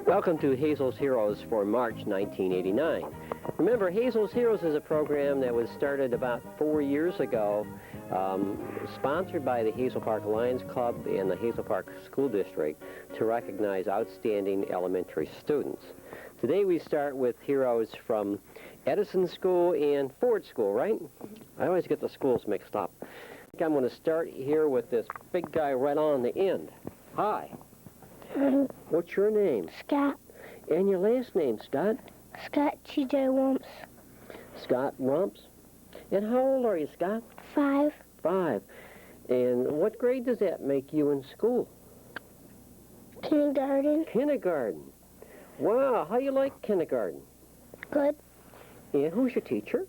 Welcome to Hazel's Heroes for March 1989. Remember, Hazel's Heroes is a program that was started about 4 years ago, sponsored by the Hazel Park Lions Club and the Hazel Park School District to recognize outstanding elementary students. Today we start with heroes from Edison School and Ford School, right? I always get the schools mixed up. I'm going to start here with this big guy right on the end. Hi. What's your name? Scott. And your last name, Scott? Scott T.J. Rumps. Scott Rumps. And how old are you, Scott? 5. 5. And what grade does that make you in school? Kindergarten. Kindergarten. Wow, how you like kindergarten? Good. And who's your teacher?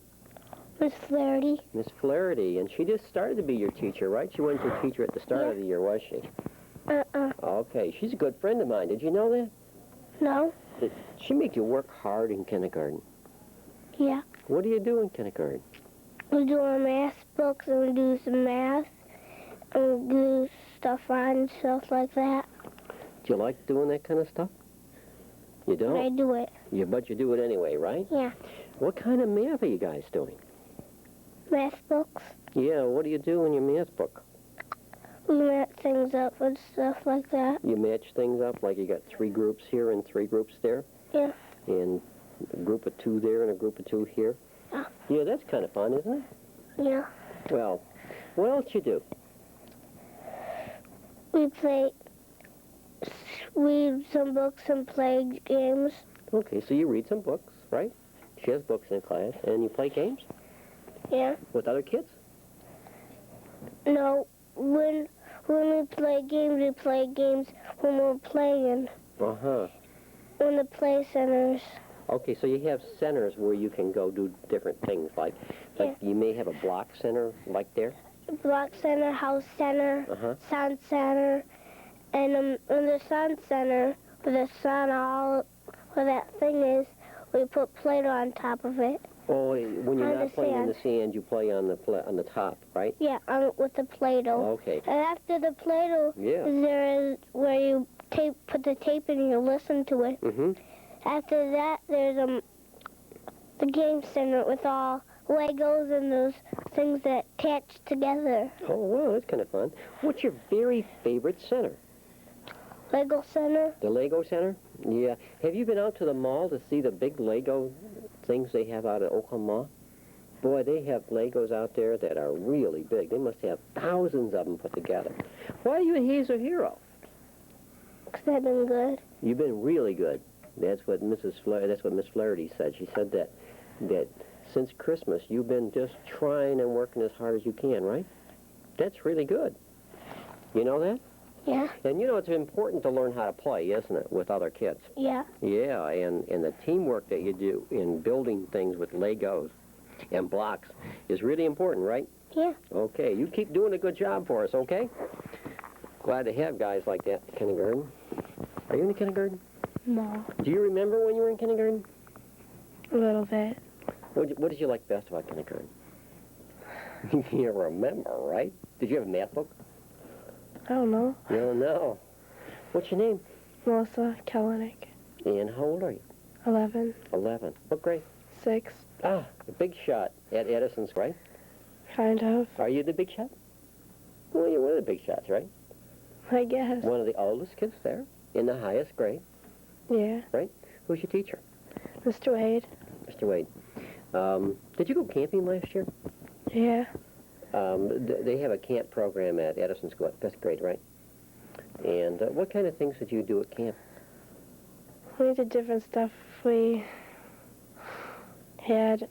Miss Flaherty. Miss Flaherty. And she just started to be your teacher, right? She wasn't your teacher at the start of the year, was she? Okay, she's a good friend of mine. Did you know that? No. Did she make you work hard in kindergarten? Yeah. What do you do in kindergarten? We do our math books and we do some math and we do stuff on stuff like that. Do you like doing that kind of stuff? You don't? I do it. But you do it anyway, right? Yeah. What kind of math are you guys doing? Math books. Yeah, what do you do in your math book? We match things up and stuff like that. You match things up, like you got 3 groups here and 3 groups there? Yeah. And a group of 2 there and a group of 2 here? Yeah. Yeah, that's kind of fun, isn't it? Yeah. Well, what else you do? We read some books and play games. Okay, so you read some books, right? She has books in class, and you play games? Yeah. With other kids? No, when we play games when we're playing. Uh-huh. In the play centers. Okay, so you have centers where you can go do different things, like you may have a block center, like there? Block center, house center, sound center, and in the sound center, where the sun where that thing is, we put Play-Doh on top of it. Oh, when you're not playing in the sand, you play on the top, right? Yeah, with the Play-Doh. Okay. And after the Play-Doh, there is where you put the tape in and you listen to it. Mm-hmm. After that, there's the game center with all Legos and those things that attach together. Oh, wow, that's kind of fun. What's your very favorite center? Lego center. The Lego center? Yeah. Have you been out to the mall to see the big Lego things they have out at Oakland Mall? Boy, they have Legos out there that are really big. They must have thousands of them put together. Why are you a Hazel hero? Because I've been good. You've been really good. That's what Miss Flaherty said. She said that since Christmas you've been just trying and working as hard as you can, right? That's really good. You know that? Yeah. And you know, it's important to learn how to play, isn't it, with other kids? Yeah. Yeah, and the teamwork that you do in building things with Legos and blocks is really important, right? Yeah. Okay, you keep doing a good job for us, okay? Glad to have guys like that in kindergarten. Are you in the kindergarten? No. Do you remember when you were in kindergarten? A little bit. What did you like best about kindergarten? You remember, right? Did you have a math book? I don't know. You don't know. What's your name? Melissa Kellenick. And how old are you? 11. 11. What grade? 6. Ah, a big shot at Edison's, right? Kind of. Are you the big shot? Well, you're one of the big shots, right? I guess. One of the oldest kids there, in the highest grade. Yeah. Right? Who's your teacher? Mr. Wade. Mr. Wade. Did you go camping last year? Yeah. They have a camp program at Edison School at 5th grade, right? And what kind of things did you do at camp? We did different stuff. We had,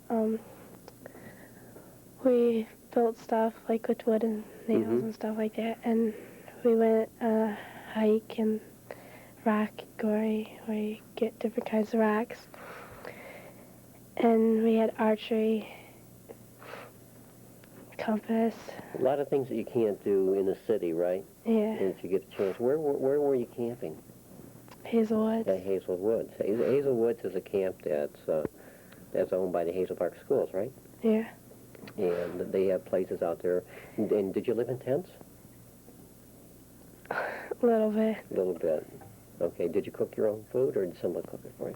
we built stuff like with wood and nails and stuff like that. And we went hike and rock quarry where you get different kinds of rocks. And we had archery, compass. A lot of things that you can't do in the city, right? Yeah. If you get a chance. Where were you camping? Hazelwoods. At Hazel Woods. Hazel Woods is a camp that's owned by the Hazel Park Schools, right? Yeah. And they have places out there. And did you live in tents? A little bit. A little bit. Okay, did you cook your own food, or did someone cook it for you?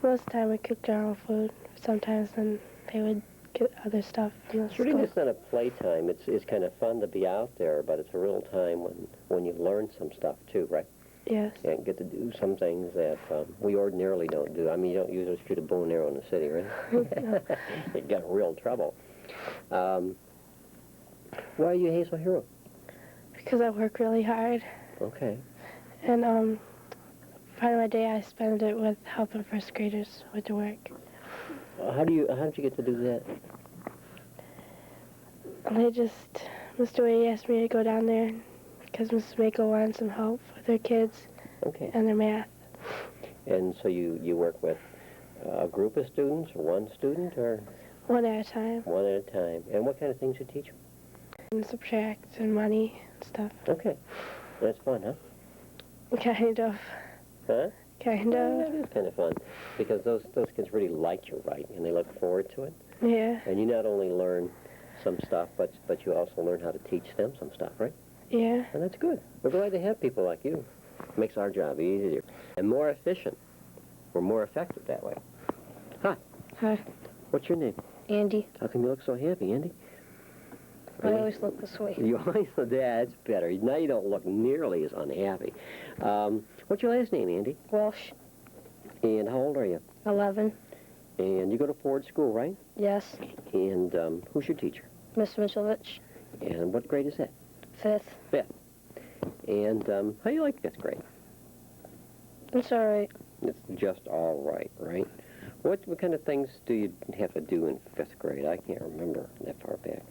Most of the time we cooked our own food. Sometimes then they would get other stuff from the It's really school. just not a playtime. It's kind of fun to be out there, but it's a real time when you learn some stuff, too, right? Yes. And get to do some things that we ordinarily don't do. I mean, you don't usually shoot a bow and arrow in the city, right? You get in real trouble. Why are you a Hazel hero? Because I work really hard. Okay. And part of my day I spend it with helping first graders with their work. How did you get to do that? Mr. Wade asked me to go down there because Mrs. Mako wanted some help with her kids Okay. and their math. And so you work with a group of students, or one student, or One at a time. one at a time? And what kind of things you teach them? And subtract and money and stuff. Okay. That's fun, huh? Kind of. Huh? Kind Well, of. that is kind of fun, because those kids really like your writing, and they look forward to it. Yeah. And you not only learn some stuff, but you also learn how to teach them some stuff, right? Yeah. And that's good. We're glad to have people like you. Makes our job easier and more efficient. We're more effective that way. Hi. Hi, What's your name? Andy. How come you look so happy, Andy? I always look this way. You always look, that's better. Now you don't look nearly as unhappy. What's your last name, Andy? Welsh, And how old are you? 11. And you go to Ford School, right? Yes. And who's your teacher? Miss Mitchellvich, And what grade is that? 5th. And how do you like fifth grade? It's all right. It's just all right, right? What kind of things do you have to do in fifth grade? I can't remember that far back.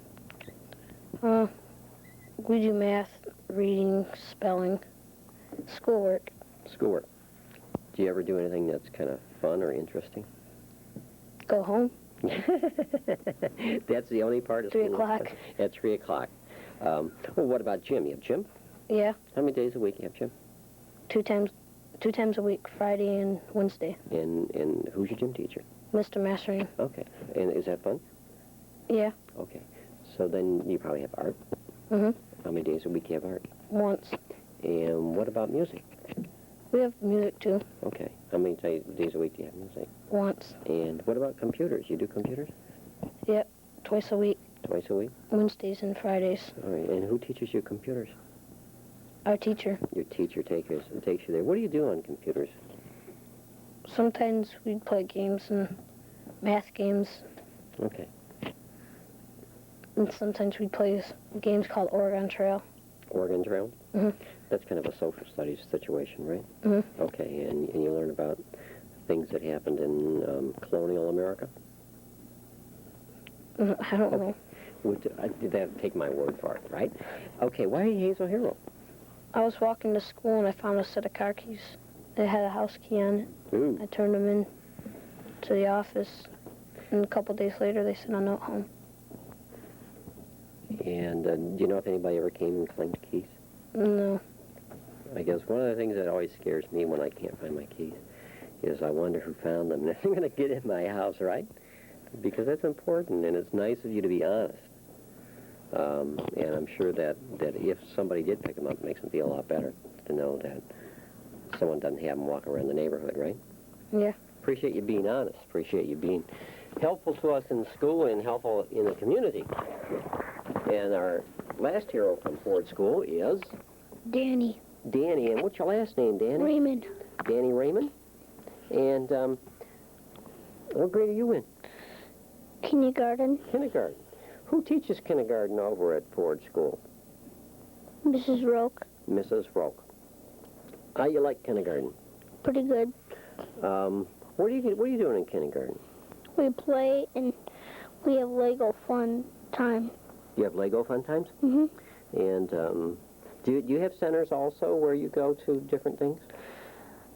We do math, reading, spelling, schoolwork. Schoolwork. Do you ever do anything that's kind of fun or interesting? Go home. That's the only part of 3 school. o'clock. At 3 o'clock. Well, what about gym? You have gym? Yeah, How many days a week you have gym? 2 times a week, Friday and Wednesday. And who's your gym teacher? Mr. Mastering. Okay. And is that fun? Yeah. Okay. So then you probably have art. Mm-hmm. How many days a week you have art? Once. And what about music? We have music too. Okay. How many days a week do you have music? Once. And what about computers? You do computers? Yep. Twice a week, Twice a week? Wednesdays and Fridays. All right. And who teaches you computers? Our teacher. Your teacher takes you there. What do you do on computers? Sometimes we play games and math games. Okay. And sometimes we play games called Oregon Trail. Oregon Trail? Mhm. That's kind of a social studies situation, right? Mhm. Okay. And you learn about things that happened in colonial America? I don't know. Did that take my word for it, right? Okay. Why are you Hazel Hero? I was walking to school and I found a set of car keys. It had a house key on it. Ooh. I turned them in to the office, and a couple days later they sent a note home. And do you know if anybody ever came and claimed keys? No. I guess one of the things that always scares me when I can't find my keys is I wonder who found them. They're going to get in my house, right? Because that's important, and it's nice of you to be honest. And I'm sure that if somebody did pick them up, it makes them feel a lot better to know that someone doesn't have them walking around the neighborhood, right? Yeah. Appreciate you being honest. Appreciate you being helpful to us in school and helpful in the community. And our last hero from Ford School is Danny. Danny. And what's your last name, Danny? Raymond. Danny Raymond. And what grade are you in? Kindergarten. Kindergarten. Who teaches kindergarten over at Ford School? Mrs. Roke. Mrs. Roke. How you like kindergarten? Pretty good. What are you doing in kindergarten? We play and we have Lego fun time. You have Lego fun times? Mm-hmm. And do you have centers also where you go to different things?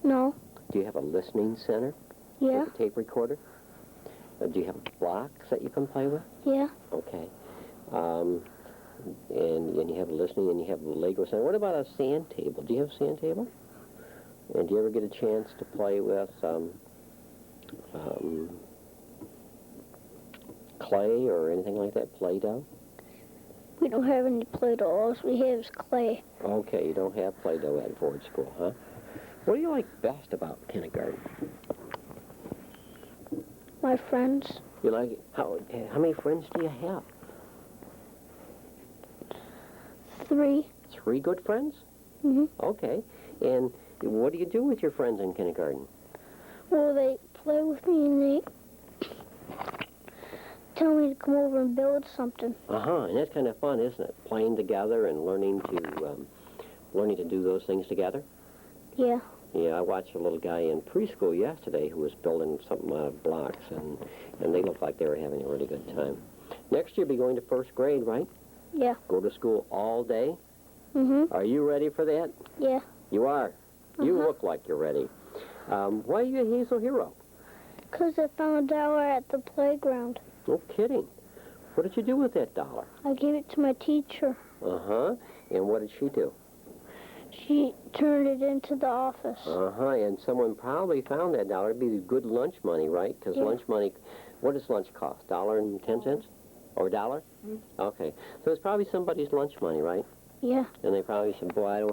No. Do you have a listening center? Yeah. With a tape recorder? Do you have blocks that you can play with? Yeah. Okay. And you have listening and you have the Lego center. What about a sand table? Do you have a sand table? And do you ever get a chance to play with clay or anything like that? Play-Doh? We don't have any Play-Doh. All we have is clay. Okay, you don't have Play-Doh at Ford School, huh? What do you like best about kindergarten? My friends. You like it? How many friends do you have? 3. 3 good friends? Mm-hmm. Okay. And what do you do with your friends in kindergarten? Well, they play with me and they tell me to come over and build something. And that's kind of fun, isn't it? Playing together and learning to do those things together. Yeah. Yeah, I watched a little guy in preschool yesterday who was building something out of blocks, and they looked like they were having a really good time. Next year, you'll be going to 1st grade, right? Yeah. Go to school all day. Mm-hmm. Are you ready for that? Yeah. You are. You Uh-huh. look like you're ready. Why are you a Hazel hero? 'Cause I found a dollar at the playground. No kidding. What did you do with that dollar? I gave it to my teacher. And what did she do? She turned it into the office. And someone probably found that dollar. It'd be good lunch money, right? Because Yeah. lunch money, what does lunch cost? $1.10? Or $1? Okay. So it's probably somebody's lunch money, right? Yeah. And they probably said, boy,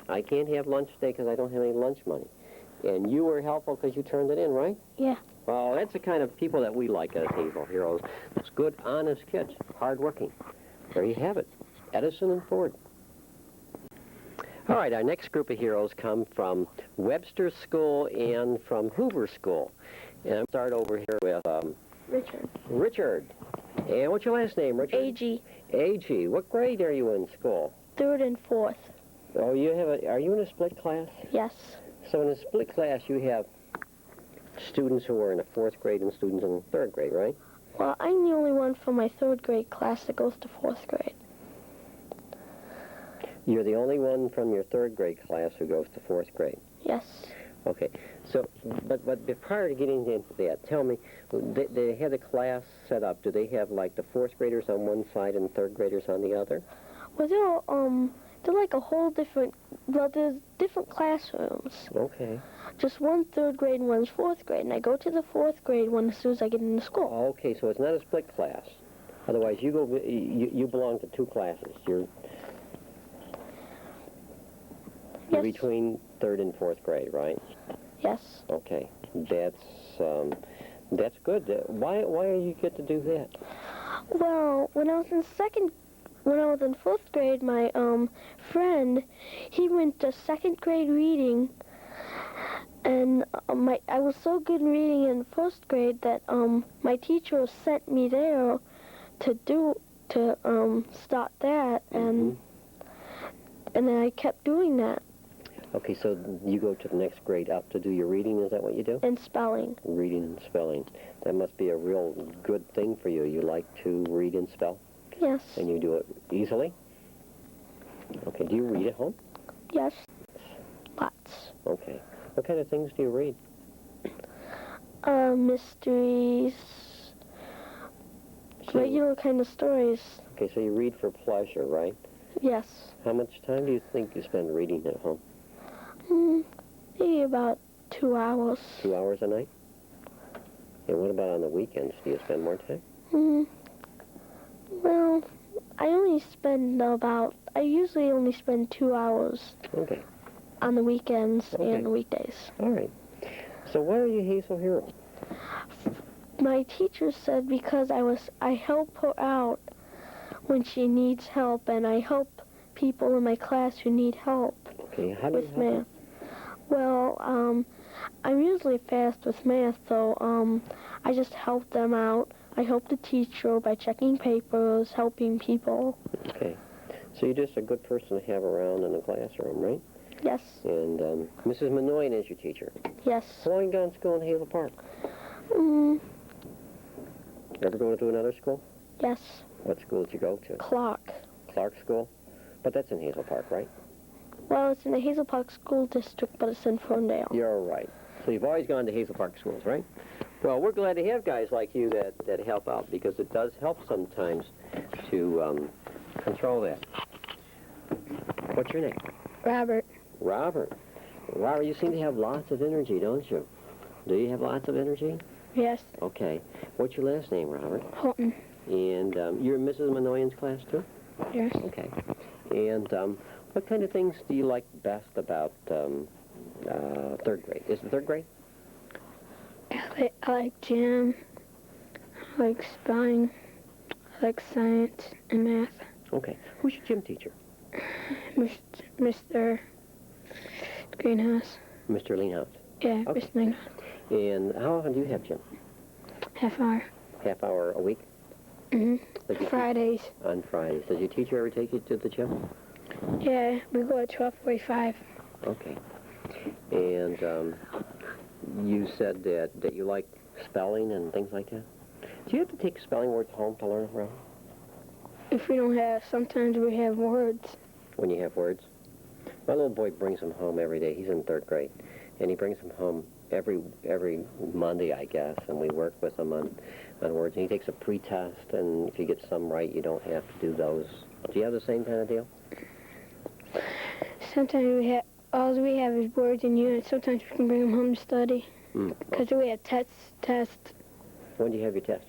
I can't have lunch today because I don't have any lunch money. And you were helpful because you turned it in, right? Yeah. Well, that's the kind of people that we like as Hazel Heroes. Those good, honest kids, hardworking. There you have it. Edison and Ford. All right, our next group of heroes come from Webster School and from Hoover School. And I'll start over here with Richard. Richard. And what's your last name, Richard? AG. A.G. What grade are you in school? 3rd and 4th. Oh, are you in a split class? Yes. So in a split class, you have students who are in the 4th grade and students in the 3rd grade, right? Well, I'm the only one from my 3rd grade class that goes to 4th grade. You're the only one from your 3rd grade class who goes to 4th grade. Yes. Okay. So, but prior to getting into that, tell me, they have the class set up. Do they have like the 4th graders on one side and 3rd graders on the other? Well, they're like a whole different, well, there's different classrooms. Okay. Just one 3rd grade and one's 4th grade, and I go to the 4th grade one as soon as I get into school. Okay, so it's not a split class. Otherwise, you belong to 2 classes. You're Yes. between 3rd and 4th grade, right? Yes. Okay. That's good. Why do you get to do that? Well, when I was in 4th grade, my friend, he went to 2nd grade reading, and I was so good in reading in 1st grade that my teacher sent me there to start that, and then I kept doing that. Okay, so you go to the next grade up to do your reading. Is that what you do? And spelling. Reading and spelling. That must be a real good thing for you. You like to read and spell, Yes. and you do it easily? Okay, do you read at home? Yes. Lots. Okay. What kind of things do you read? Mysteries. So- Regular kind of stories. Okay, so you read for pleasure, right? Yes. How much time do you think you spend reading at home? Maybe about 2 hours. 2 hours a night? And what about on the weekends? Do you spend more time? Well, I usually only spend 2 hours Okay. on the weekends Okay. and the weekdays. All right. So why are you Hazel Hero? My teacher said because I help her out when she needs help, and I help people in my class who need help Okay, how do you with help? math. Well, I'm usually fast with math, so I just help them out. I help the teacher by checking papers, helping people. Okay. So you're just a good person to have around in the classroom, right? Yes. And Mrs. Manoyan is your teacher. Yes. How long you gone to school in Hazel Park? Ever going to another school? Yes. What school did you go to? Clark. Clark School? But that's in Hazel Park, right? Well, it's in the Hazel Park School District, but it's in Ferndale. You're right. So you've always gone to Hazel Park schools, right? Well, we're glad to have guys like you that help out, because it does help sometimes to control that. What's your name? Robert. Robert. Robert, you seem to have lots of energy, don't you? Do you have lots of energy? Yes. Okay. What's your last name, Robert? Houghton. And you're in Mrs. Manoyan's class, too? Yes. Okay. And what kind of things do you like best about third grade. Is it third grade? I like gym. I like spelling. I like science and math. Okay. Who's your gym teacher? Mr. Greenhouse. Mr. Leanhouse. Yeah, Okay. Mr. Greenhouse. And how often do you have gym? Half hour. Half hour a week? Mhm. Does your Fridays. on Fridays. Does your teacher ever take you to the gym? Yeah, we go at 12:45. Okay. And you said that you like spelling and things like that? Do you have to take spelling words home to learn around If we don't have, sometimes we have words. when you have words? My little boy brings them home every day. He's in third grade. And he brings them home every Monday, I guess, and we work with him on words. And he takes a pre-test, and if you get some right, you don't have to do those. Do you have the same kind of deal? Sometimes all we have is words and units. Sometimes we can bring them home to study. Because we have tests When do you have your test?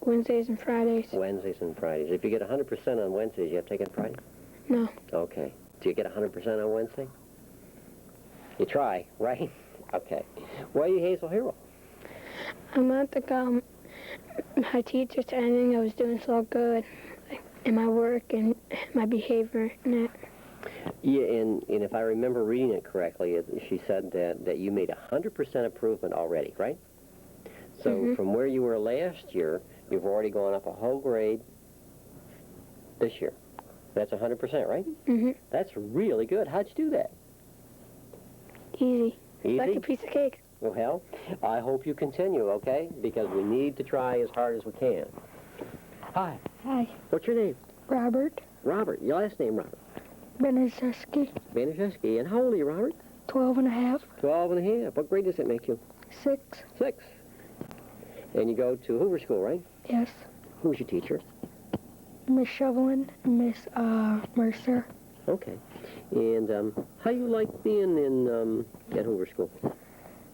Wednesdays and Fridays. Wednesdays and Fridays. If you get 100% on Wednesdays, you have to take it on Friday? No. Okay. Do you get 100% on Wednesday? You try, right? Okay. Why are you Hazel Hero? I want to go. My teacher said I think I was doing so good in my work and my behavior and that. Yeah, and if I remember reading it correctly, she said that you made 100% improvement already, right? So from where you were last year, you've already gone up a whole grade this year. That's 100%, right? Mhm. That's really good. How'd you do that? Easy. Easy? Like a piece of cake. Well, I hope you continue, okay? Because we need to try as hard as we can. Hi. Hi. What's your name? Robert Robert. Your last name, Robert. Benezeski, Banaszewski. And how old are you, Robert? 12 and a half, 12 and a half. What grade does it make you? 6. 6. And you go to Hoover School, right? Yes. Who's your teacher? Miss Shovelin, Miss Mercer. Okay. And how you like being in at Hoover School?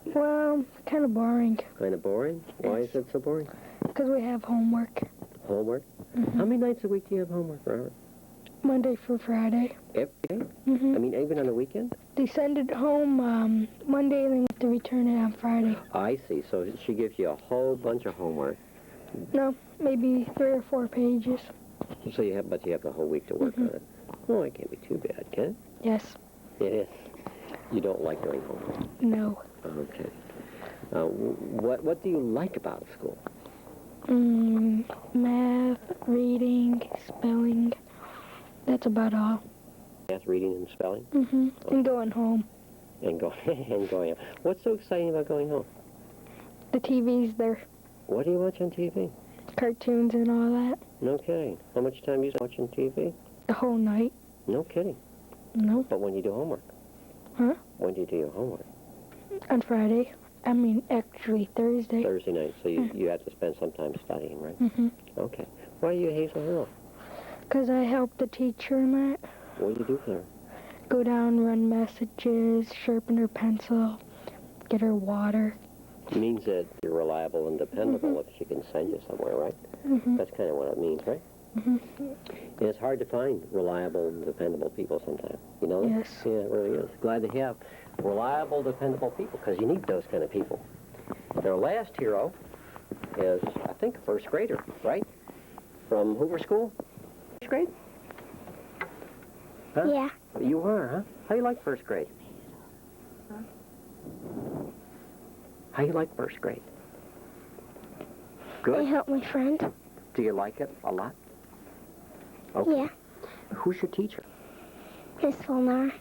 Well, kind of boring Kind of boring? Why is it so boring? because we have homework Homework? How many nights a week do you have homework, Robert? Monday through Friday. Every day? Mm-hmm. I mean, even on the weekend? They send it home Monday and then we have to return it on Friday. I see. So she gives you a whole bunch of homework. No, maybe 3 or 4 pages. So you have the whole week to work on it. Oh, it can't be too bad, can it? Yes. It is. You don't like doing homework. No. Okay. What do you like about school? Math, reading, spelling. That's about all. Math, reading, and spelling? Mm-hmm. And going home. And going out. What's so exciting about going home? The TV's there. What do you watch on TV? Cartoons and all that. No kidding. How much time do you spend watching TV? The whole night. No kidding. No. But when you do homework? Huh? When do you do your homework? On Friday. I mean, actually, Thursday. Thursday night. So you have to spend some time studying, right? Mm-hmm. Okay. Why are you a Hazel Hero? Because I help the teacher in that. What do you do for her? Go down, run messages, sharpen her pencil, get her water. It means that you're reliable and dependable if she can send you somewhere, right? Mm-hmm. That's kind of what it means, right? Mm-hmm. And it's hard to find reliable and dependable people sometimes. You know that? Yes. Yeah, it really is. Glad to have reliable, dependable people because you need those kind of people. Their last hero is, I think, a first grader, right? From Hoover School? First grade? Huh? Yeah. You are, huh? How you like first grade? How you like first grade? I Good? help my friend. Do you like it a lot? Okay. Yeah. Who's your teacher? Miss Volnar.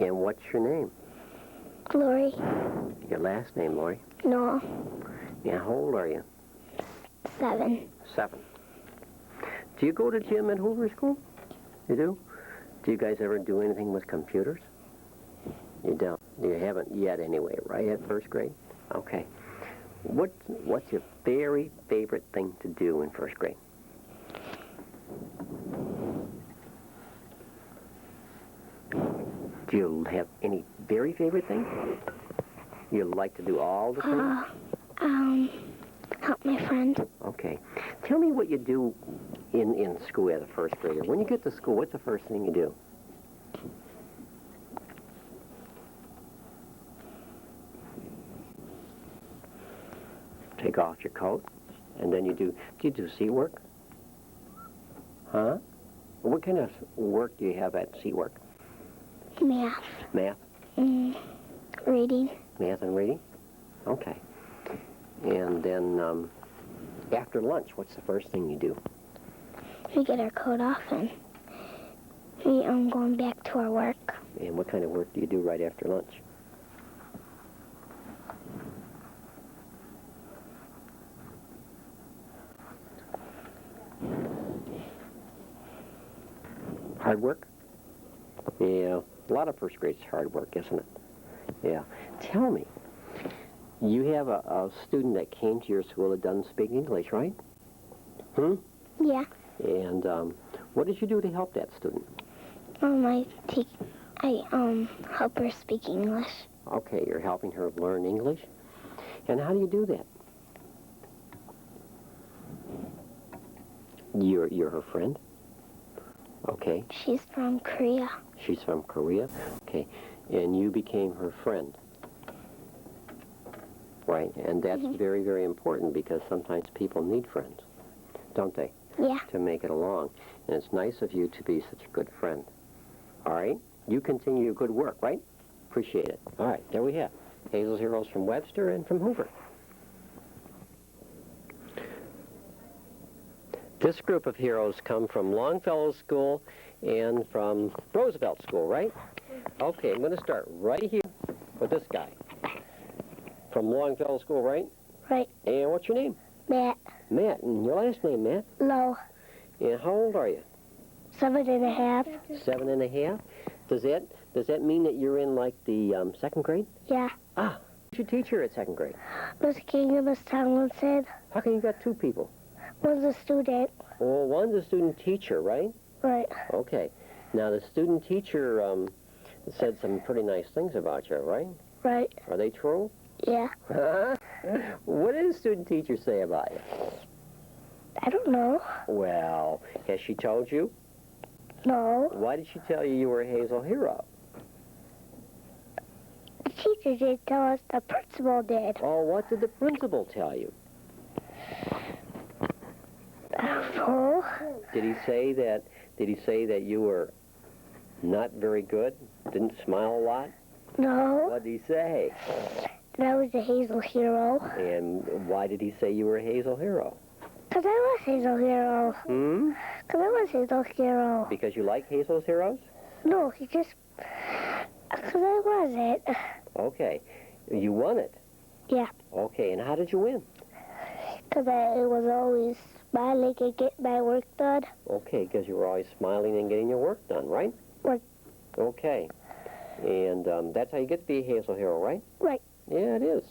And what's your name? Glory. Your last name, Lori? No. Yeah, how old are you? 7. 7. Do you go to gym at Hoover School? You do? Do you guys ever do anything with computers? You don't. You haven't yet anyway, right, at first grade? Okay. What's your very favorite thing to do in first grade? Do you have any very favorite thing? You like to do all the things? Help my friend. Okay. Tell me what you do in school as a first grader. When you get to school, what's the first thing you do? your coat, and then do you do seat work? Huh? What kind of work do you have at seat work? Math. Math? Reading. Math and reading? Okay. And then after lunch, what's the first thing you do? We get our coat off and we going back to our work. And what kind of work do you do right after lunch? Hard work? Yeah, a lot of first grade is hard work, isn't it? Yeah. Tell me, you have a student that came to your school that doesn't speak English, right? Yeah. And what did you do to help that student? I help her speak English. Okay, you're helping her learn English. And how do you do that? You're her friend? Okay. She's from Korea. She's from Korea? Okay. And you became her friend. Right. And that's very, very important because sometimes people need friends, don't they? Yeah. To make it along. And it's nice of you to be such a good friend. All right? You continue your good work, right? Appreciate it. All right, there we have Hazel's Heroes from Webster and from Hoover. This group of heroes come from Longfellow School and from Roosevelt School, right? Okay, I'm going to start right here with this guy. From Longfellow School, right? Right. And what's your name? Matt. Matt. And your last name, Matt? Low. And how old are you? 7.5. 7.5? Does that mean that you're in, like, the second grade? Yeah. Ah, who's your teacher at second grade? Miss King and Miss Tomlinson. How come you got two people? One's a student. Well, one's a student teacher, right? Right. Okay. Now, the student teacher said some pretty nice things about you, right? Right. Are they true? Yeah. What did the student teacher say about you? I don't know. Well, has she told you? No. Why did she tell you were a Hazel hero? The teacher did tell us, the principal did. Oh, what did the principal tell you? I don't know. Did he say that you were not very good? Didn't smile a lot? No. What did he say? That I was a Hazel hero. And why did he say you were a Hazel hero? Because I was Hazel hero. Because I was Hazel hero. Because you like Hazel's heroes? No, he just... Because I was it. Okay. You won it? Yeah. Okay, and how did you win? Because I was always smiling and getting my work done. Okay, because you were always smiling and getting your work done, right? Right. Okay. And that's how you get to be a Hazel hero, right? Right. Yeah, it is.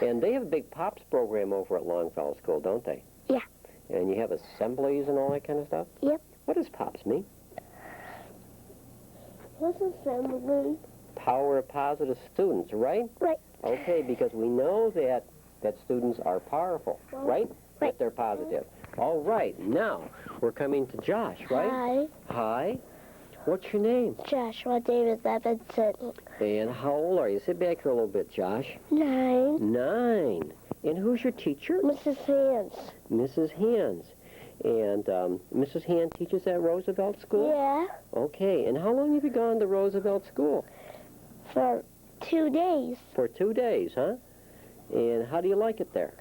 And they have a big POPs program over at Longfellow School, don't they? Yeah. And you have assemblies and all that kind of stuff? Yep. What does POPs mean? What's assembly? Power of positive students, right? Right. Okay, because we know that students are powerful, right? That they're positive. All right, now we're coming to Josh, right? Hi. Hi. What's your name? Joshua Davis Evanson. And how old are you? Sit back here a little bit, Josh. 9. 9. And who's your teacher? Mrs. Hands. Mrs. Hands. And Mrs. Hand teaches at Roosevelt School? Yeah. Okay, and how long have you gone to Roosevelt School? For 2 days. For 2 days, huh? And how do you like it there?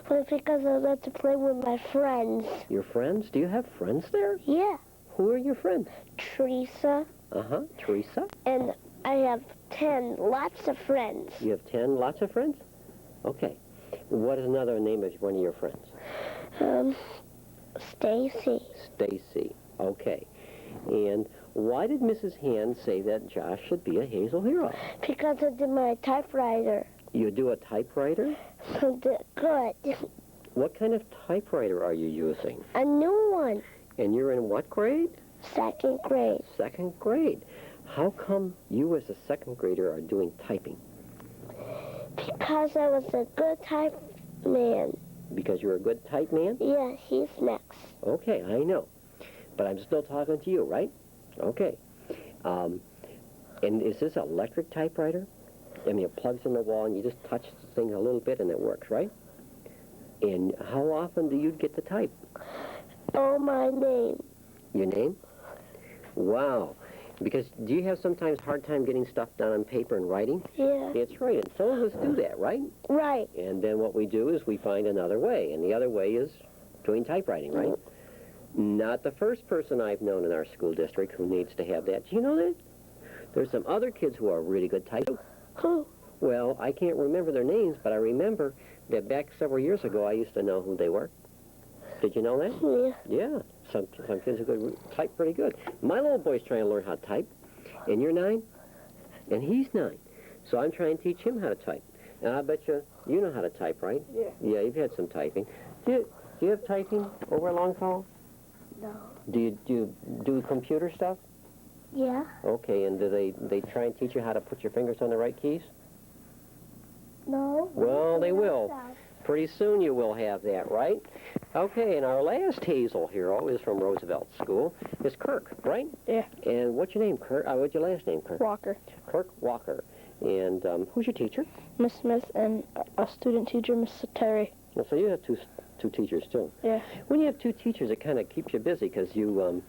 Well, because I love to play with my friends. Your friends? Do you have friends there? Yeah. Who are your friends? Teresa. Uh-huh, Teresa. And I have 10 lots of friends. You have 10 lots of friends? Okay. What is another name of one of your friends? Stacy. Stacy. Okay. And why did Mrs. Hand say that Josh should be a Hazel hero? Because I did my typewriter. You do a typewriter? Good. What kind of typewriter are you using? A new one. And you're in what grade? 2nd grade. 2nd grade. How come you as a 2nd grader are doing typing? Because I was a good type man. Because you're a good type man? Yeah, he's next. Okay, I know. But I'm still talking to you, right? Okay. And is this an electric typewriter? I mean, it plugs in the wall and you just touch the thing a little bit and it works, right? And how often do you get to type? Oh, my name. Your name? Wow. Because do you have sometimes hard time getting stuff done on paper and writing? Yeah. That's right. And some of us do that, right? Right. And then what we do is we find another way. And the other way is doing typewriting, right? Not the first person I've known in our school district who needs to have that. Do you know that? There's some other kids who are really good typers. Who? Well, I can't remember their names, but I remember that back several years ago I used to know who they were. Did you know that? Yeah. Yeah. Some kids who could type pretty good. My little boy's trying to learn how to type. And you're 9? And he's 9. So I'm trying to teach him how to type. And I bet you know how to type, right? Yeah. Yeah, you've had some typing. Do you have typing over at Longfellow? No. Do you do computer stuff? Yeah. Okay, and do they try and teach you how to put your fingers on the right keys? No. Well, they will. Pretty soon you will have that, right? Okay, and our last Hazel hero is from Roosevelt School. It's Kirk, right? Yeah. And what's your name, Kirk? What's your last name, Kirk? Walker. Kirk Walker. And who's your teacher? Miss Smith and a student teacher, Miss Terry. Well, so you have two teachers, too. Yeah. When you have 2 teachers, it kind of keeps you busy because you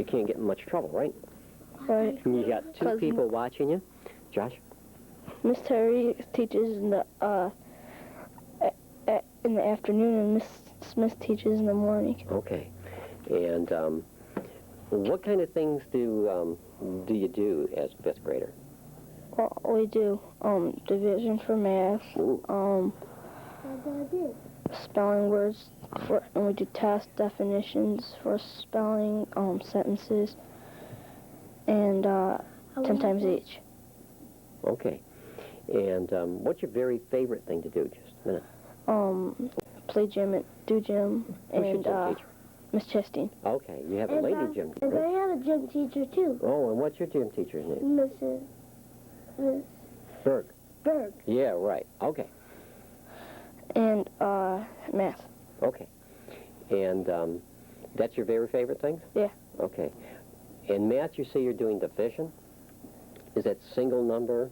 can't get in much trouble, right? Right. And you got 2 people watching you. Josh? Miss Terry teaches in the afternoon, and Miss Smith teaches in the morning. Okay. And what kind of things do you do as a 5th grader? Well, we do division for math, Ooh. spelling words, and we do task definitions for spelling, sentences, and 10 times each. Okay. And what's your very favorite thing to do? Just a minute. Play gym at Do Gym, Who's your and gym teacher? Miss Chastain. Okay, you have a lady gym And teacher. I have a gym teacher, too. Oh, and what's your gym teacher's name? Miss Berg. Berg. Yeah, right. Okay. And math. Okay. And that's your very favorite thing? Yeah. Okay. In math, you say you're doing division? Is that single number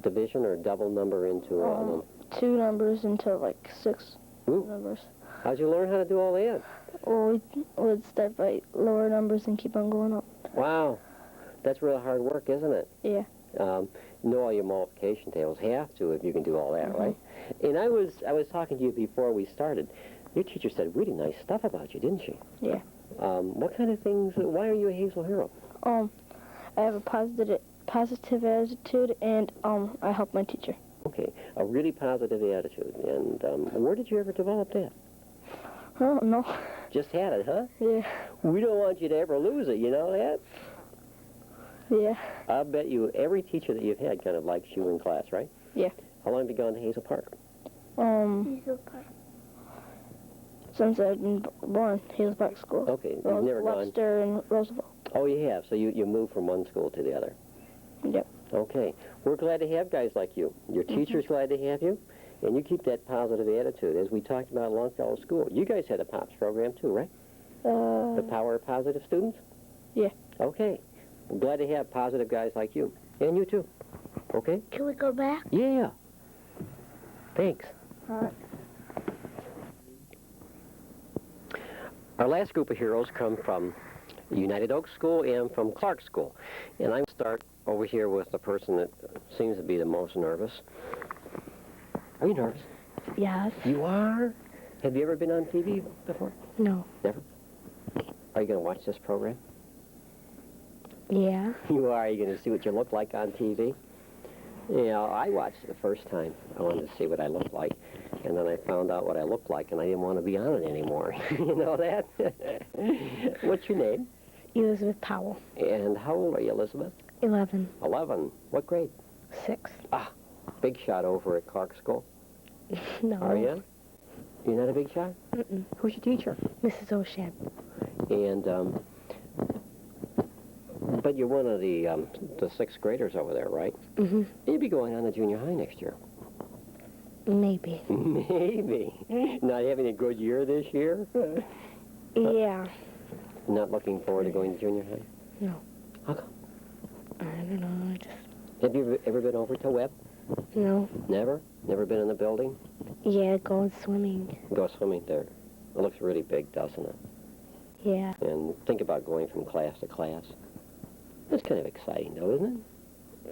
division or double number into 2 numbers into like 6 Ooh. numbers. How'd you learn how to do all that? Well, we would start by lower numbers and keep on going up. Wow. That's real hard work, isn't it? Yeah. Know all your multiplication tables. Have to if you can do all that, right? And I was talking to you before we started. Your teacher said really nice stuff about you, didn't she? Yeah. What kind of things? Why are you a Hazel hero? I have a positive attitude, and I help my teacher. Okay, a really positive attitude. And where did you ever develop that? I don't know. Just had it, huh? Yeah. We don't want you to ever lose it, you know that? Yeah. I bet you every teacher that you've had kind of likes you in class, right? Yeah. How long have you gone to Hazel Park? Since I've been born, Hazel Park School. Okay, you've never gone. Webster and Roosevelt. Oh, you have. So you moved from one school to the other. Yep. Okay. We're glad to have guys like you. Your teacher's glad to have you, and you keep that positive attitude. As we talked about at Longfellow School, you guys had a POPS program too, right? The Power of Positive Students? Yeah. Okay. We're glad to have positive guys like you. And you too. Okay? Can we go back? Yeah. Thanks. All right. Our last group of heroes come from United Oak School and from Clark School. And I'm going to start over here with the person that seems to be the most nervous. Are you nervous? Yes. You are? Have you ever been on TV before? No. Never? Are you going to watch this program? Yeah. You are? Are you going to see what you look like on TV? You know, I watched it the first time. I wanted to see what I looked like. And then I found out what I looked like, and I didn't want to be on it anymore. You know that? What's your name? Elizabeth Powell. And how old are you, Elizabeth? 11. 11. What grade? 6. Ah, big shot over at Clark School. No. Are you? You're not a big shot? Mm-mm. Who's your teacher? Mrs. O'Shea. And, but you're one of the 6th graders over there, right? Mm-hmm. You'll be going on to junior high next year. Maybe. Maybe. Not having a good year this year? Yeah. Not looking forward to going to junior high? No. How come? I don't know. I just... Have you ever been over to Webb? No. Never? Never been in the building? Yeah, going swimming. Go swimming there. It looks really big, doesn't it? Yeah. And think about going from class to class. That's kind of exciting, though, isn't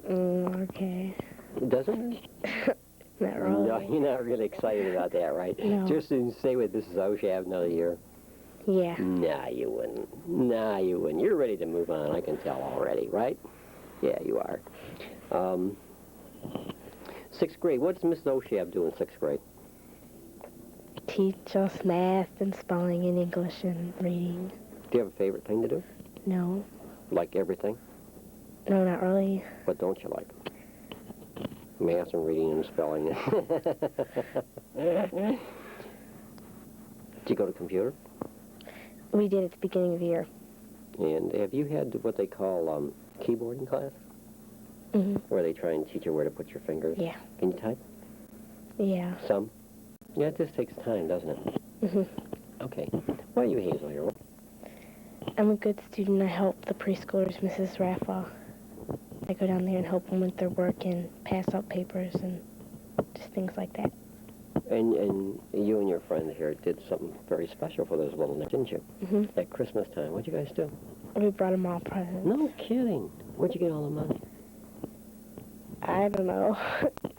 Okay. it? Doesn't it? Not really. No, you're not really excited about that, right? No. Just to stay with Mrs. Oshab another year. Yeah. Nah, you wouldn't. Nah, you wouldn't. You're ready to move on, I can tell already, right? Yeah, you are. 6th grade. What does Mrs. Oshab do in 6th grade? Teach us math and spelling and English and reading. Do you have a favorite thing to do? No. Like everything? No, not really. What don't you like? Math and reading and spelling. Did you go to computer? We did at the beginning of the year. And have you had what they call keyboarding class? Mm-hmm. Where they try and teach you where to put your fingers? Yeah. Can you type? Yeah. Some? Yeah, it just takes time, doesn't it? Mm-hmm. Okay. Why are you Hazel here? I'm a good student. I help the preschoolers, Mrs. Raffa. I go down there and help them with their work and pass out papers and just things like that. And you and your friend here did something very special for those little nips, didn't you? Mm-hmm. At Christmas time. What'd you guys do? We brought them all presents. No kidding. Where'd you get all the money? I don't know.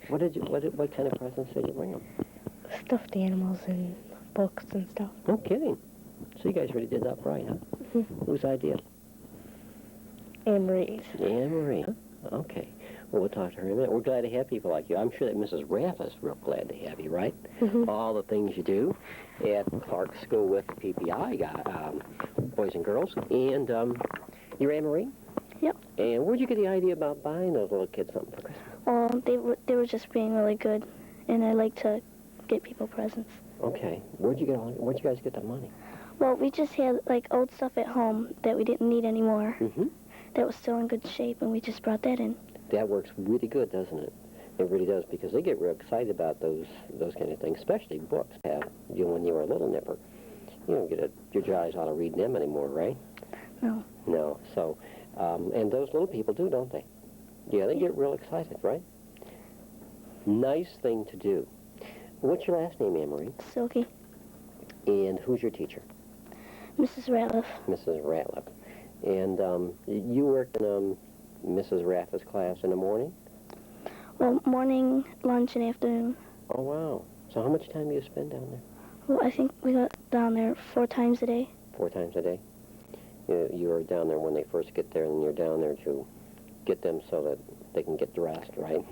What kind of presents did you bring them? Stuffed animals and books and stuff. No kidding. So you guys really did that right, huh? Mm-hmm. Whose idea? And Marie's. Anne Marie. Huh? Okay. Well, we'll talk to her in a minute. We're glad to have people like you. I'm sure that Mrs. Raffa's real glad to have you, right? Mm-hmm. All the things you do at Clark School with PPI boys and girls. And you're Anne Marie? Yep. And where'd you get the idea about buying those little kids something for Christmas? Well, they were just being really good, and I like to get people presents. Okay. Where'd you guys get the money? Well, we just had like old stuff at home that we didn't need anymore. Mm-hmm. That was still in good shape, and we just brought that in. That works really good, doesn't it? It really does, because they get real excited about those kind of things, especially books. When you were a little nipper, you don't get your eyes out of reading them anymore, right? No. No. So, and those little people do, don't they? Yeah, they get real excited, right? Nice thing to do. What's your last name, Anne-Marie? Silky. And who's your teacher? Mrs. Ratliff. Mrs. Ratliff. And you worked in Mrs. Raffa's class in the morning? Well, morning, lunch, and afternoon. Oh, wow. So how much time do you spend down there? Well, I think we got down there 4 times a day. 4 times a day? You are down there when they first get there, and you're down there to get them so that they can get dressed, right?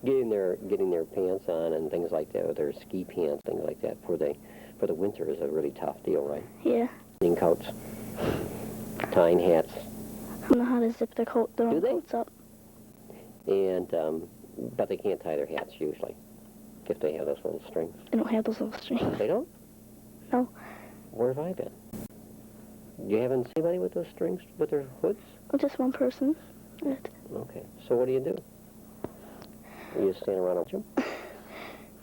getting their pants on and things like that, or their ski pants, things like that, for the winter is a really tough deal, right? Yeah. Eating coats, tying hats, I don't know how to zip their Do own they? coats up. and but they can't tie their hats usually if they have those little strings. I don't have those little strings. They don't? No. Where have I been? You haven't seen anybody with those strings, with their hoods? Just one person. Okay. So what do? You just stand around and watch them?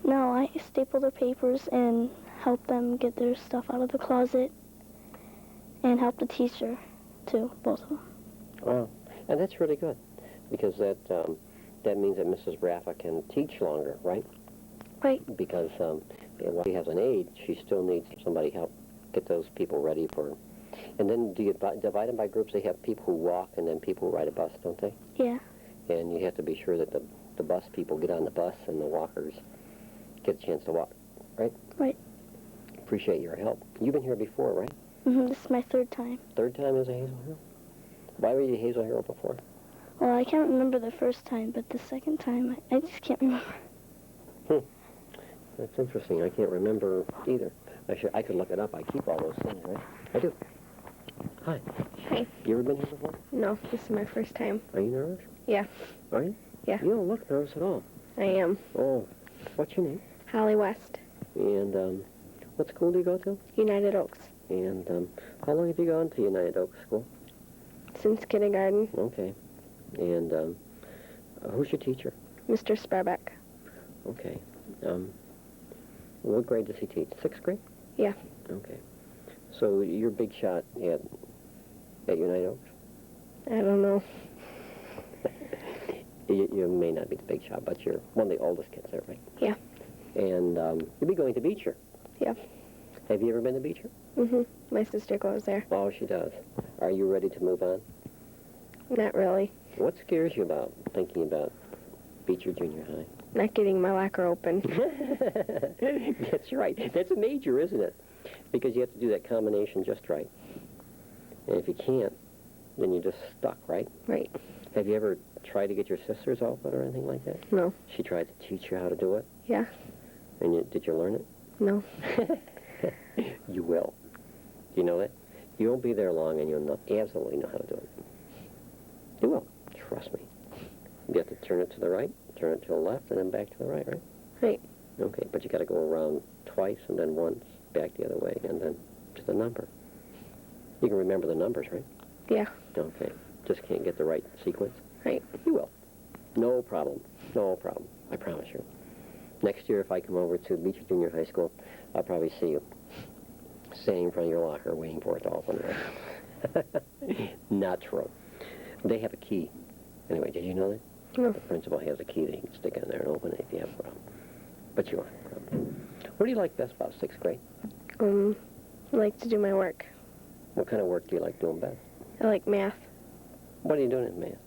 No, I staple their papers and help them get their stuff out of the closet, and help the teacher, too, both of them. Wow. And that's really good, because that means that Mrs. Raffa can teach longer, right? Right. Because while she has an aide, she still needs somebody help get those people ready for. And then do you divide them by groups? They have people who walk and then people who ride a bus, don't they? Yeah. And you have to be sure that the bus people get on the bus and the walkers get a chance to walk, right? Right. Appreciate your help. You've been here before, right? Mm-hmm. This is my 3rd time. 3rd time as a Hazel Hero? Why were you a Hazel Hero before? Well, I can't remember the 1st time, but the 2nd time, I just can't remember. That's interesting. I can't remember either. I could look it up. I keep all those things, right? I do. Hi. Hi. You ever been here before? No, this is my first time. Are you nervous? Yeah. Are you? Yeah. You don't look nervous at all. I am. Oh. What's your name? Holly West, And what school do you go to? United Oaks. And how long have you gone to United Oaks School? Since kindergarten, Okay. And who's your teacher? Mr. Sparbeck. Okay. What grade does he teach? 6th grade? Yeah. Okay. So you're a big shot at United Oaks? I don't know. You may not be the big shot, but you're one of the oldest kids there, right? Yeah. And you'll be going to Beecher. Yeah. Have you ever been to Beecher? Mm-hmm. My sister goes there. Oh, she does. Are you ready to move on? Not really. What scares you about thinking about Beecher Junior High? Not getting my locker open. That's right. That's a major, isn't it? Because you have to do that combination just right. And if you can't, then you're just stuck, right? Right. Have you ever tried to get your sisters open or anything like that? No. She tried to teach you how to do it? Yeah. And did you learn it? No. You will. You know that? You won't be there long and you'll absolutely know how to do it. You will. Trust me. You have to turn it to the right, turn it to the left, and then back to the right, right? Right. Okay, but you got to go around twice and then once, back the other way, and then to the number. You can remember the numbers, right? Yeah. Okay. Just can't get the right sequence? Right. You will. No problem. No problem. I promise you. Next year, if I come over to Beecher Junior High School, I'll probably see you standing in front of your locker waiting for it to open. Right? Not true. They have a key. Anyway, did you know that? No. The principal has a key that he can stick in there and open it if you have a problem. But you aren't a problem. What do you like best about 6th grade? I like to do my work. What kind of work do you like doing best? I like math. What are you doing in math?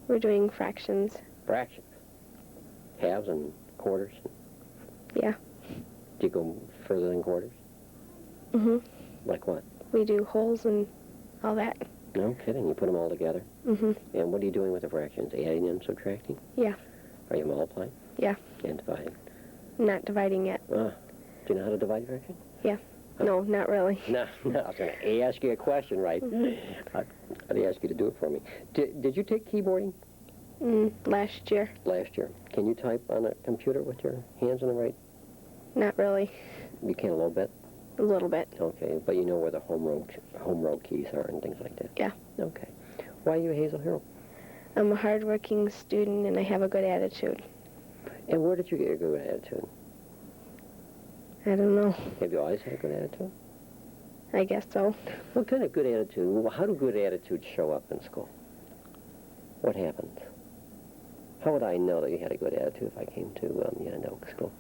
We're doing fractions. Fractions. Halves and quarters. Yeah. Do you go further than quarters? Mm-hmm. Like what? We do holes and all that. No kidding. You put them all together. Mm-hmm. And what are you doing with the fractions? Adding and subtracting? Yeah. Are you multiplying? Yeah. And dividing? Not dividing yet. Do you know how to divide fractions? Yeah. No, not really. No, I was going to ask you a question, right? I'd ask you to do it for me. Did you take keyboarding? Last year. Last year. Can you type on a computer with your hands on the right? Not really. You can a little bit? A little bit. Okay, but you know where the home row keys are and things like that? Yeah. Okay. Why are you a Hazel hero? I'm a hardworking student and I have a good attitude. And where did you get your good attitude? I don't know. Have you always had a good attitude? I guess so. What kind of good attitude? Well, how do good attitudes show up in school? What happens? How would I know that you had a good attitude if I came to Oak School?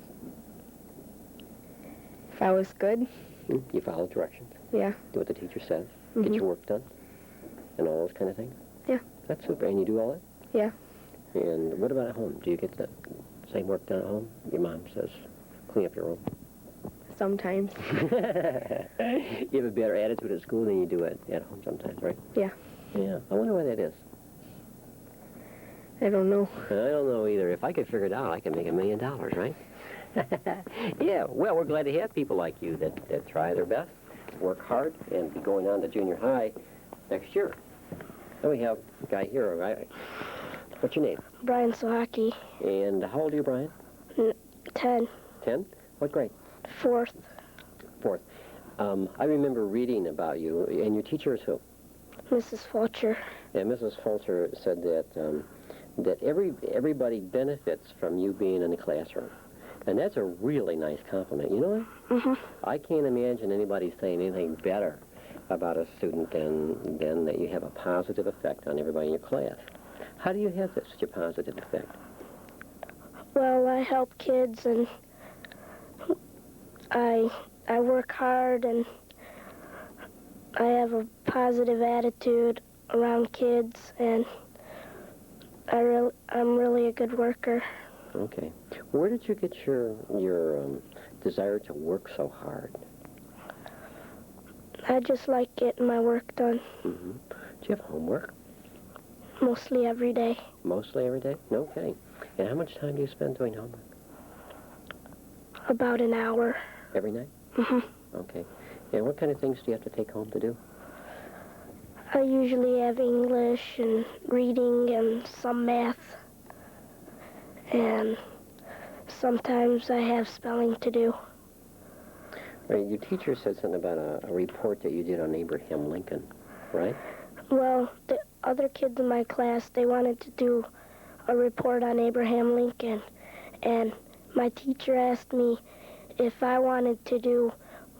If I was good? You follow directions. Yeah. Do what the teacher says. Mm-hmm. Get your work done. And all those kind of things. Yeah. That's super. And you do all that? Yeah. And what about at home? Do you get the same work done at home? Your mom says, clean up your room. Sometimes. You have a better attitude at school than you do at home sometimes, right? Yeah. Yeah. I wonder why that is. I don't know. I don't know either. If I could figure it out, I could make $1 million, right? Yeah. Well, we're glad to have people like you that try their best, work hard, and be going on to junior high next year. Then we have a guy here, right? What's your name? Brian Sawaki, And how old are you, Brian? 10, 10? What grade? 4th, 4th. I remember reading about you, and your teacher is who? Mrs. Fulcher. And Mrs. Fulcher said that everybody benefits from you being in the classroom. And that's a really nice compliment. You know that? Mm-hmm. I can't imagine anybody saying anything better about a student than that you have a positive effect on everybody in your class. How do you have such a positive effect? Well, I help kids and I work hard and I have a positive attitude around kids and I'm really a good worker. Okay. Where did you get your desire to work so hard? I just like getting my work done Mm-hmm. Do you have homework? mostly every day. Mostly every day? No kidding. And how much time do you spend doing homework? About an hour. Every night? Mm-hmm. Okay. And what kind of things do you have to take home to do? I usually have English and reading and some math. And sometimes I have spelling to do. Right, your teacher said something about a report that you did on Abraham Lincoln, right? Well, the other kids in my class, they wanted to do a report on Abraham Lincoln. And my teacher asked me if I wanted to do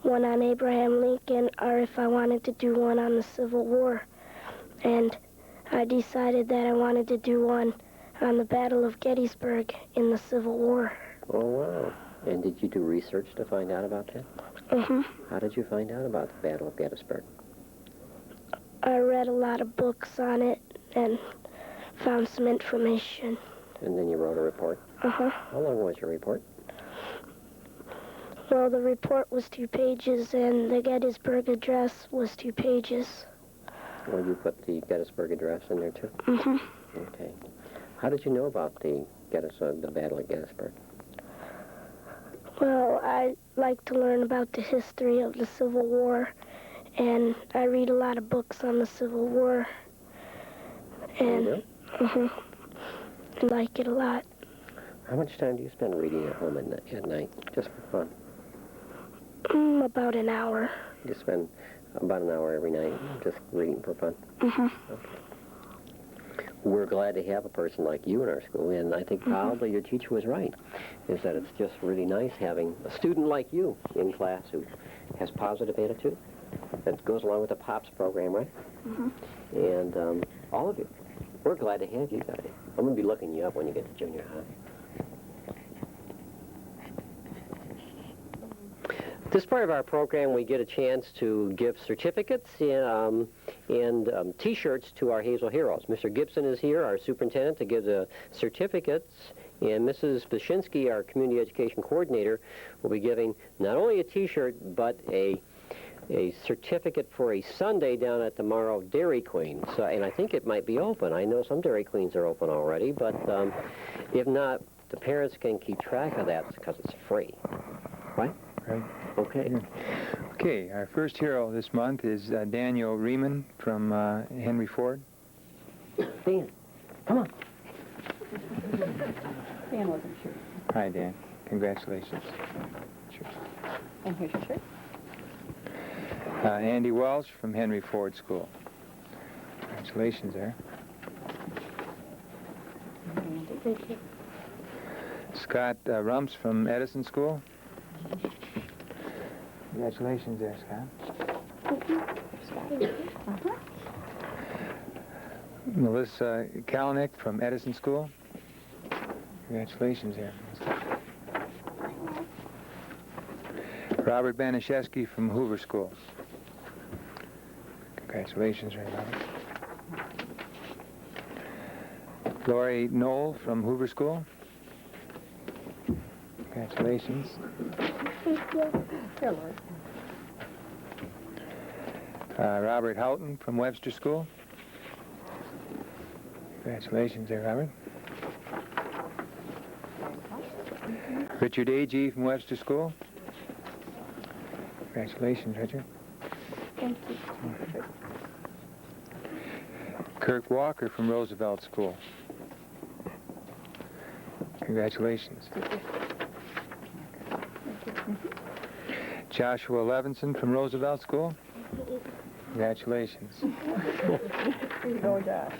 one on Abraham Lincoln or if I wanted to do one on the Civil War. And I decided that I wanted to do one on the Battle of Gettysburg in the Civil War. Oh, wow. And did you do research to find out about that? Mm-hmm. How did you find out about the Battle of Gettysburg? I read a lot of books on it and found some information. And then you wrote a report? Uh-huh. How long was your report? Well, the report was 2 pages, and the Gettysburg Address was 2 pages. Well, you put the Gettysburg Address in there, too? Mm-hmm. Okay. How did you know about the Battle of Gettysburg? Well, I like to learn about the history of the Civil War, and I read a lot of books on the Civil War. And You I like it a lot. How much time do you spend reading at home at night, just for fun? About an hour. You spend about an hour every night just reading for fun? Mm-hmm. Okay. We're glad to have a person like you in our school, and I think probably your teacher was right, is that it's just really nice having a student like you in class who has positive attitude. That goes along with the POPS program, right? Mm-hmm. And all of you. We're glad to have you guys. I'm going to be looking you up when you get to junior high. This part of our program, we get a chance to give certificates and T-shirts to our Hazel heroes. Mr. Gibson is here, our superintendent, to give the certificates, and Mrs. Bashinsky, our community education coordinator, will be giving not only a T-shirt, but a certificate for a Sunday down at tomorrow Dairy Queen. So, and I think it might be open. I know some Dairy Queens are open already, but if not, the parents can keep track of that because it's free. Right? Right. Okay. Okay, our first hero this month is Daniel Riemann from Henry Ford. Dan, come on. Dan wasn't sure. Hi, Dan. Congratulations. Sure. And here's your shirt. Andy Welch from Henry Ford School. Congratulations there. Thank you. Scott Rumps from Edison School. Congratulations there, Scott. Melissa Kalanick from Edison School. Congratulations there. Robert Banaszewski from Hoover School. Congratulations, Ray Robert. Lori Knoll from Hoover School. Congratulations. Here, Lord. Robert Houghton from Webster School. Congratulations there, Robert. Richard Agee from Webster School. Congratulations, Richard. Thank you. Kirk Walker from Roosevelt School. Congratulations. Joshua Levinson from Roosevelt School. Congratulations. Go, Josh.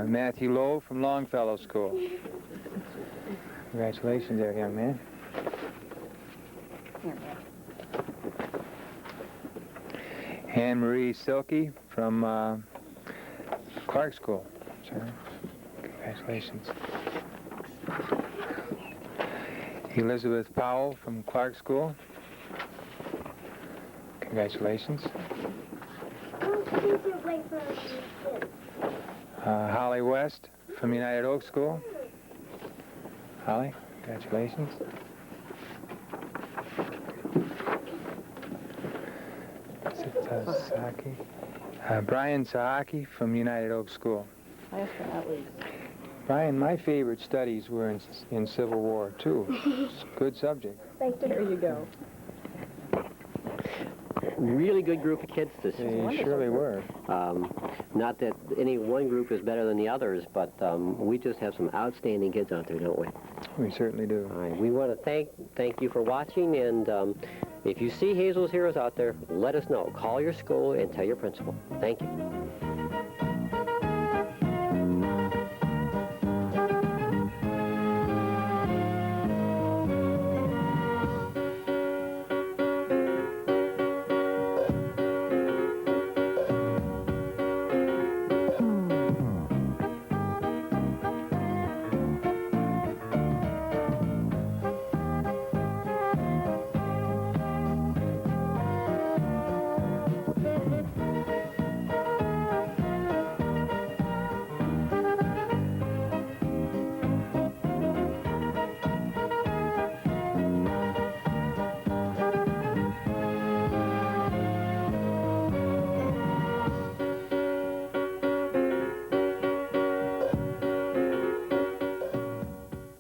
Matthew Lowe from Longfellow School. Congratulations there, young man. Here, man. Anne-Marie Silke from Clark School. Sorry. Congratulations. Elizabeth Powell from Clark School. Congratulations. Holly West from United Oak School. Holly, congratulations. Brian Sahaki from United Oak School. Last but not least. Brian, my favorite studies were in Civil War, too. It's a good subject. Thank you. There you go. Really good group of kids this year. They surely were. Not that any one group is better than the others, but we just have some outstanding kids out there, don't we? We certainly do. All right. We want to thank you for watching, and if you see Hazel's Heroes out there, let us know. Call your school and tell your principal. Thank you.